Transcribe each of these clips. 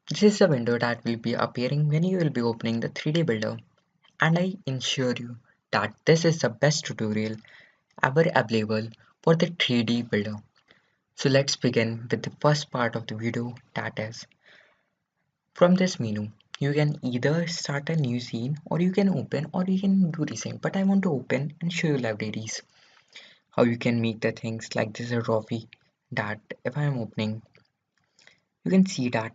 This is the window that will be appearing when you will be opening the 3D builder, and I ensure you that this is the best tutorial ever available for the 3D builder. So let's begin with the first part of the video, that is, from this menu you can either start a new scene or you can open or you can do recent, but I want to open and show you libraries, how you can make the things like this is a trophy that if I am opening you can see that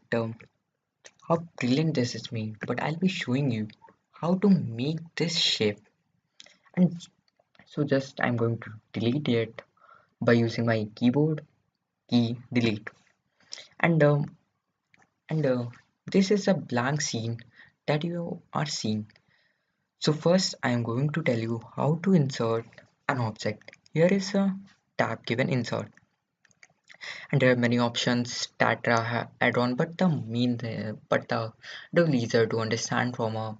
how brilliant this is made, but I'll be showing you how to make this shape. And so just I'm going to delete it by using my keyboard key delete. And um, and uh, this is a blank scene that you are seeing. So first I am going to tell you how to insert an object. Here is a tab given insert, and there are many options that add-on, but the easier to understand from a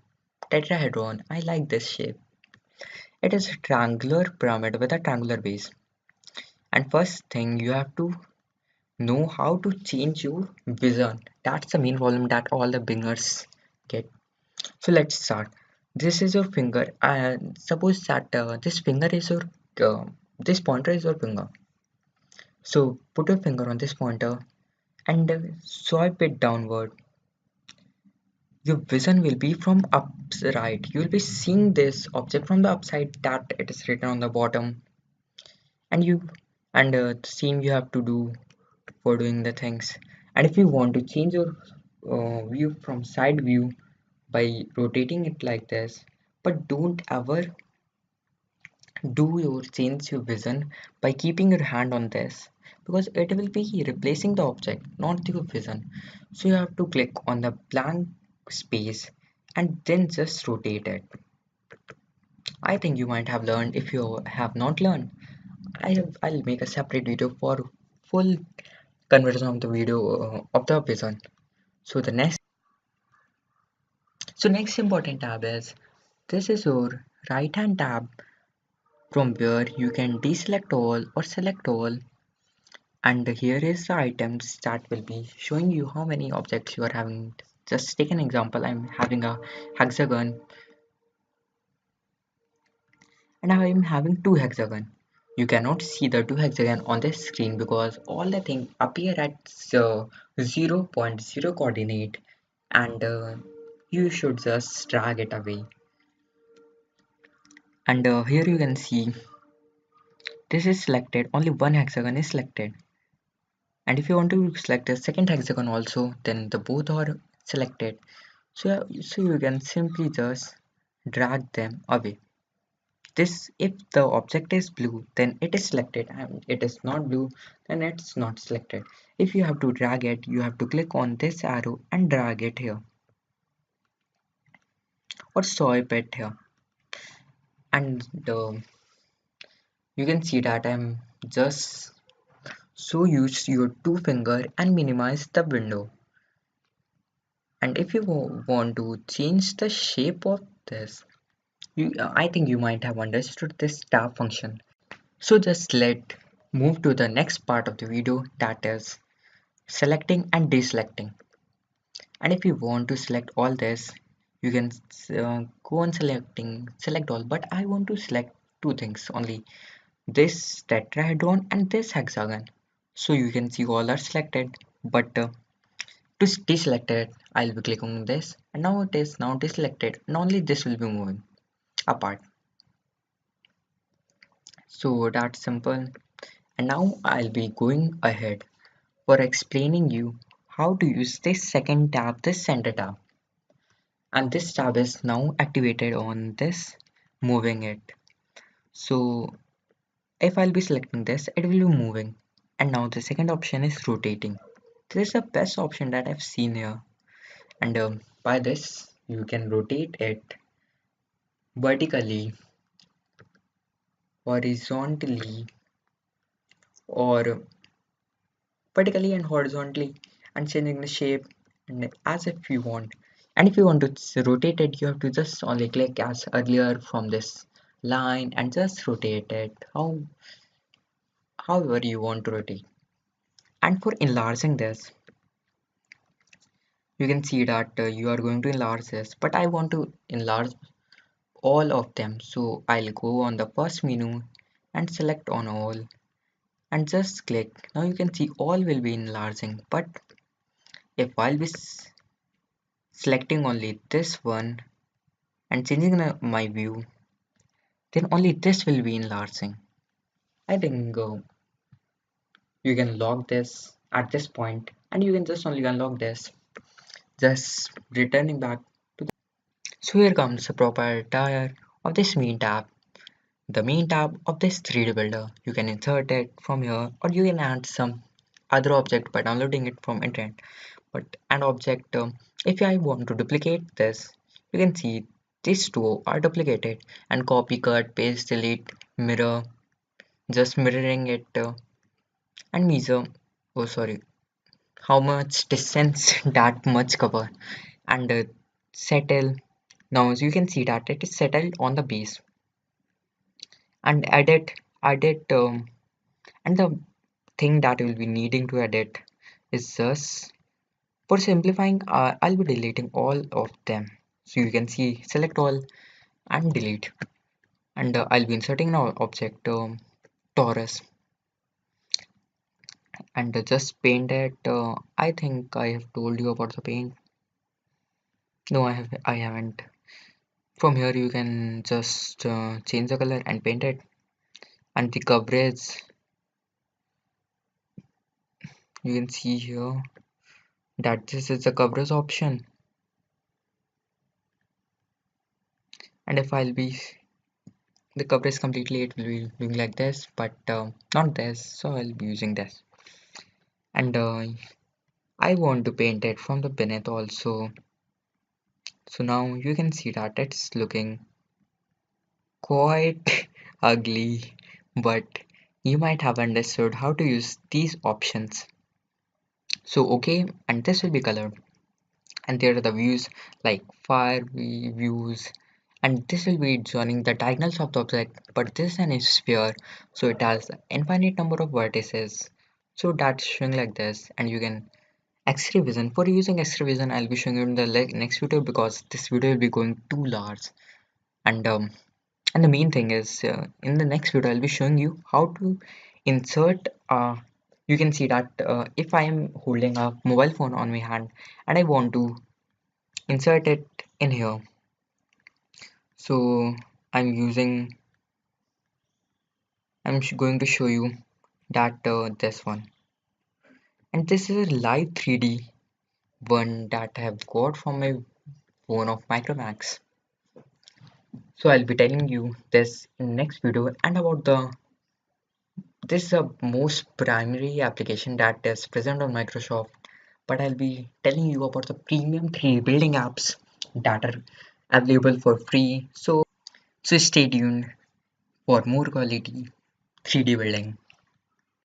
tetrahedron. I like this shape. It is a triangular pyramid with a triangular base. And first thing you have to know how to change your vision. That's the main problem that all the beginners get. So let's start. This is your finger. Suppose that this finger is your this pointer is your finger. So put your finger on this pointer and swipe it downward. Your vision will be from upright. You will be seeing this object from the upside that it is written on the bottom, and the same you have to do for doing the things. And if you want to change your view from side view by rotating it like this, but don't ever do your change your vision by keeping your hand on this, because it will be replacing the object, not your vision. So you have to click on the blank space and then just rotate it. I think you might have learned. If you have not learned, I'll make a separate video for full conversion of the video of the vision. So next important tab is, this is your right hand tab, from where you can deselect all or select all, and here is the items that will be showing you how many objects you are having. Just take an example. I'm having a hexagon and I'm having two hexagon. You cannot see the two hexagon on the screen because all the things appear at 0 0.0 coordinate, and you should just drag it away. And here you can see this is selected, only one hexagon is selected. And if you want to select a second hexagon also, then the both are selected. So you can simply just drag them away. This, if the object is blue, then it is selected, and it is not blue, then it's not selected. If you have to drag it, you have to click on this arrow and drag it here, or swipe it here. And you can see that I'm just so use your two finger and minimize the window. And if you want to change the shape of this, I think you might have understood this tab function. So just let move to the next part of the video, that is selecting and deselecting. And if you want to select all this, you can go on select all, but I want to select two things only, this tetrahedron and this hexagon. So you can see all are selected, but to deselect it, I'll be clicking on this, and now it is now deselected, and only this will be moving apart. So that's simple. And now I'll be going ahead for explaining you how to use this second tab, this center tab. And this tab is now activated on this, moving it. So if I'll be selecting this, it will be moving. And now the second option is rotating. This is the best option that I've seen here. And by this, you can rotate it vertically, horizontally, or vertically and horizontally, and changing the shape and as if you want. And if you want to rotate it, you have to just only click as earlier from this line and just rotate it however you want to rotate. And for enlarging this, You can see that you are going to enlarge this, but I want to enlarge all of them. So I'll go on the first menu and select on all and just click. Now you can see all will be enlarging, but if I'll be selecting only this one and changing my view, then only this will be enlarging. I think you can lock this at this point and you can just only unlock this, just returning back to the. So here comes the proprietor of this main tab. The main tab of this 3D builder, you can insert it from here or you can add some other object by downloading it from internet. But an object, if I want to duplicate this, you can see these two are duplicated and copy, cut, paste, delete, mirror, just mirroring it and measure, oh sorry, how much distance that much cover and settle. Now as you can see that it is settled on the base and edit and the thing that you will be needing to edit is just for simplifying I'll be deleting all of them, so you can see select all and delete and I'll be inserting an object torus and just paint it. I think I have told you about the paint. No, I haven't. From here you can just change the color and paint it, and the coverage you can see here that this is the coverage option, and if I'll be the coverage completely it will be doing like this, but not this, so I'll be using this. And I want to paint it from the beneath also, so now you can see that it's looking quite ugly, but you might have understood how to use these options. So okay, and this will be colored, and there are the views like fire views, and this will be joining the diagonals of the object, but this is an sphere, so it has infinite number of vertices, so that's showing like this. And you can X-ray vision. For using X-ray vision, I'll be showing you in the next video because this video will be going too large. And the main thing is in the next video I'll be showing you how to insert. You can see that if I am holding a mobile phone on my hand and I want to insert it in here, so I'm using. Going to show you that this one, and this is a live 3D one that I have got from my phone of Micromax. So I'll be telling you this in next video and about the this is the most primary application that is present on Microsoft, but I'll be telling you about the premium 3D building apps that are available for free. So stay tuned for more quality 3D building.